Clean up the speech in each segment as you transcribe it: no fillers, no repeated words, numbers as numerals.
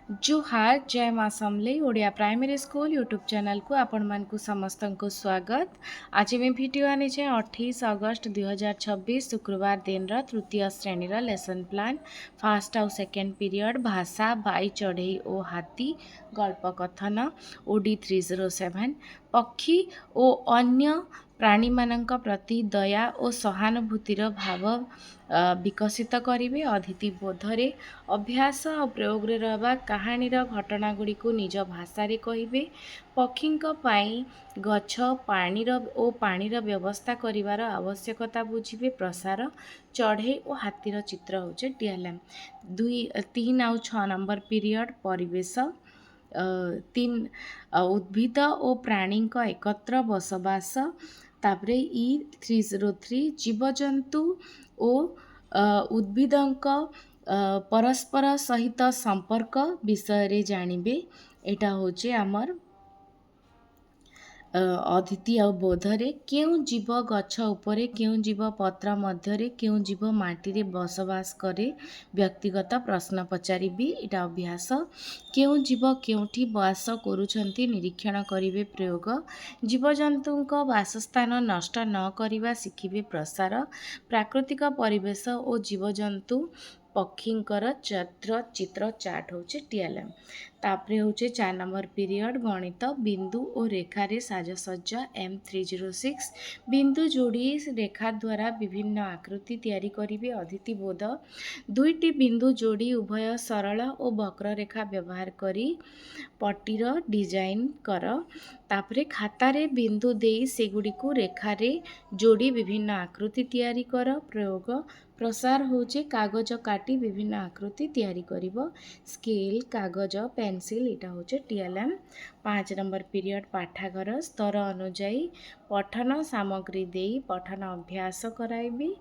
जुहार जय माँ Samalei Odia primary school YouTube channel को आपण मानकु समस्त को स्वागत। आज मैं वीडियो आनी 28 अगस्त 2026 शुक्रवार दिन तृतीय श्रेणी लेसन प्लान फास्ट आउ सेकेंड पीरियड भाषा बाई चढ़ई ओ हाथी गल्प कथन ओडी 307 पक्षी ओ अन्य प्राणी मानक प्रति दया और सहानुभूतिर भाव विकसित करेंगे। अतिथि बोधरे अभ्यास और प्रयोग रे रहबा कहानीर घटना गुड़ी को निज भाषा रे कहिबे। पक्षी पाई गछ पानीर ओ पानीर व्यवस्था करिवार आवश्यकता बुझिबे। प्रसार चढ़ई और हाथीर चित्र होचे डियाग्राम। 3 आउ 6 नंबर पीरियड परिवेश 3 उद्भिद और प्राणी एकत्र बसवास। तापरे E303 जीवजंतु और उद्भिदक परस्पर सहित संपर्क विषय जानिबे। एटा होचे आमर अतिथि आ बोधरे केउ जीव गछ उपरे केउ जीव पत्र मध्यरे केउ जीव माटी रे बसवास करे। व्यक्तिगत प्रश्न पचारिबी एटा अभ्यास। केउ जीव केउठी वास करूछंती निरीक्षण करिवे। प्रयोग जीवजंतुक वासस्थान नष्ट न करिवा शिखिबे। प्रसार प्राकृतिक परिवेश और जीवजंतु पक्षींकर चित्र चार्ट होचे डियाग्राम। तापरे होचे 4 नंबर पीरियड गणित बिंदु और रेखारे साजसज्जा M306 बिंदु जोड़ी रेखा द्वारा विभिन्न आकृति तैयारी करिवे। अतिथि बोध दुईटी बिंदु जोड़ी उभय सरल और वक्र रेखा व्यवहार करी पट्टीर डिजाइन कर। तापरे खातारे बिंदु देई सेगुड़ी को रेखारे जोड़ी विभिन्न आकृति तैयारी कर। प्रयोग प्रसार होचे कागज काटी विभिन्न आकृति तैयारी करिवो। स्केल कागज पेंसिल एटा होचे डियाग्राम। 5 नंबर पीरियड पाठागार स्तर अनुजाई पठन सामग्री देई पठन अभ्यास कराइबी।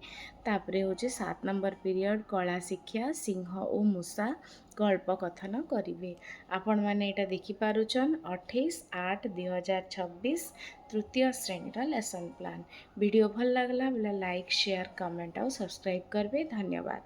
तापरे होचे 7 नंबर पीरियड कला शिक्षा सिंह और मूषा गल्प कथन करिवे। आपण माने एटा देखि पारुछन 28/8/2026 तृतीय श्रेणी लेसन प्लान। वीडियो भल लागला बोले लाइक शेयर कमेंट और सब्सक्राइब करबे। धन्यवाद।